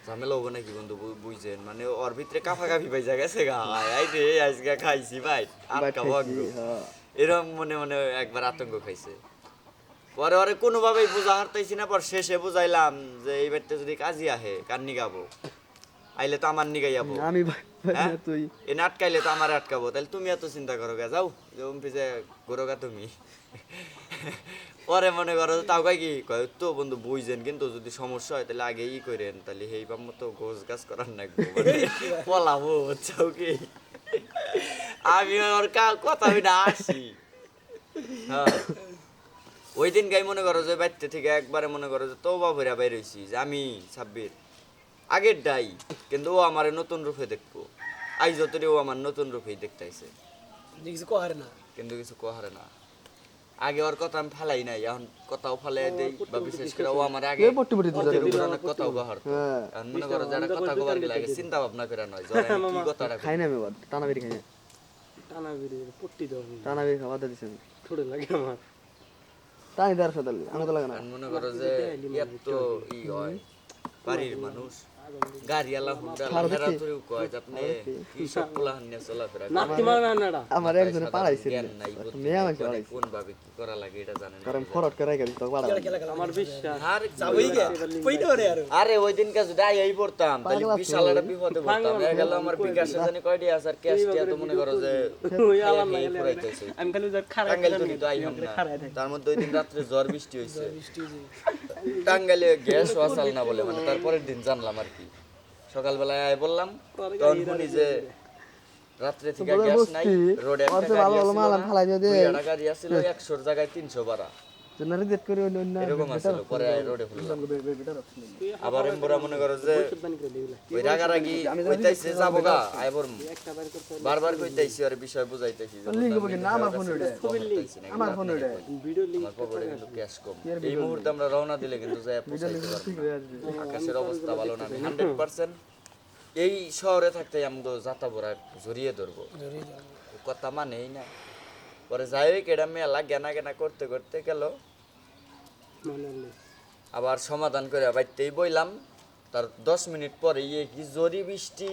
ঝামেলা হবো নাকি বন্ধু বুঝছেন মানে ওর ভিতরে কাফাকাফি পাইজা গেছে গা আই রে আজকে খাইছি ভাই আটকা ভাগ্য এরকম মনে মনে একবার আতঙ্ক খাইছে পরে ওরে কোনোভাবেই বোঝা হারতাইছি না পর শেষে বুঝাইলাম যে এই বাড়িতে যদি কাজী আহে কার নিগাবো আইলে তো আমার নিগাই যাবো আমি তুই এ আটকাইলে তো আমার আটকাবো তাহলে তুমি এত চিন্তা করো গা যাও পিছে ঘোরো গা তুমি পরে মনে করো তাও কি কয় তো বন্ধু বুঝছেন কিন্তু যদি সমস্যা হয় তাহলে আগে ই করেন তাহলে এই বাম মতো গোছ গাছ করার না পলাবো চাও কি আমি ওর কথা না আসি হ্যাঁ ওই দিন গাই মনে করো যে বাড়িতে থেকে একবারে মনে করো যে তওবা ভইরা বাইর হইছি যে আমি সাব্বির আগের ডাই কিন্তু ও আমারে নতুন রূপে দেখবো আই যতরে ও আমার নতুন রূপেই দেখতে আইছে কিছু কহারে না কিন্তু কিছু কহারে না আগে ওর কথা আমি ফালাই নাই এখন কথাও ফালাই দেই বা বিশেষ করে ও আমার আগে অনেক কথাও কহার এখন মনে করো যারা কথা কবার গেলে আগে চিন্তা ভাবনা করে নয় জরে কি কথাটা খাই না আমি টানা বেরি খাই না টানা বিড়ি পট্টি দাও টানা বেরি খাওয়া দিছেন ঠোঁটে লাগে আমার টানি দেওয়ার সাথে আমি তো লাগে না মনে করো যে এত ই হয় বাড়ির মানুষ গাড়িওয়ালা হুন্ডা হেরা তুই কয় আপনি কি সব পোলাহান নিয়ে চলাফেরা নাতি মারবে না আমার একজন পাড়াইছে মেয়া আমাকে পাড়াইছে কোন ভাবে কি করা লাগে এটা জানেন কারণ ফরট করে গেল তো পাড়া আমার বিশ্বাস আর যাবই গে কইতে পারে আর আরে ওই দিনকে যদি আই পড়তাম তাহলে বিশাল একটা বিপদে পড়তাম এর গেল আমার বিকাশে জানি কয়টি আছে আর ক্যাশ টিয়া তো মনে করো যে ওই আলাম না পুরাইতেছে আমি খালি যা খারাপ টাঙ্গাইল তো কিন্তু আইলাম না তার মধ্যে ওই দিন রাতে ঝড় বৃষ্টি হইছে টাঙ্গাইলে গ্যাস ওয়াসাল না বলে মানে তারপরের দিন জানলাম আর কি সকালবেলায় আয় বললাম তখন শুনি যে রাত্রে থেকে গ্যাস নাই রোডে একটা গাড়ি আসছিল 100 জায়গায় 300 ভাড়া জেনারে জেট করে অন্য এরকম আসছিল পরে রোডে ফুললাম আবার এমবরা মনে করো যে ওই রাগারাগি কইতাইছে যাবো গা আইবর বারবার কইতাইছি আর বিষয় বুঝাইতাইছি না আমার ফোন ওড়ে আমার ফোন ওড়ে ভিডিও লিংক আমার পকেটে কিন্তু ক্যাশ কম এই মুহূর্তে আমরা রওনা দিলে কিন্তু যায় পৌঁছাইতে পারবো আকাশের অবস্থা ভালো না 100% এই শহরে থাকতে আমগো যাতা বড়া জড়িয়ে ধরবো কথা মানেই না পরে যাই কেডা মেলা জ্ঞানা জ্ঞানা করতে করতে গেল আবার সমাধান করে বাইতেই বইলাম তার 10 মিনিট পরে কি জরি বৃষ্টি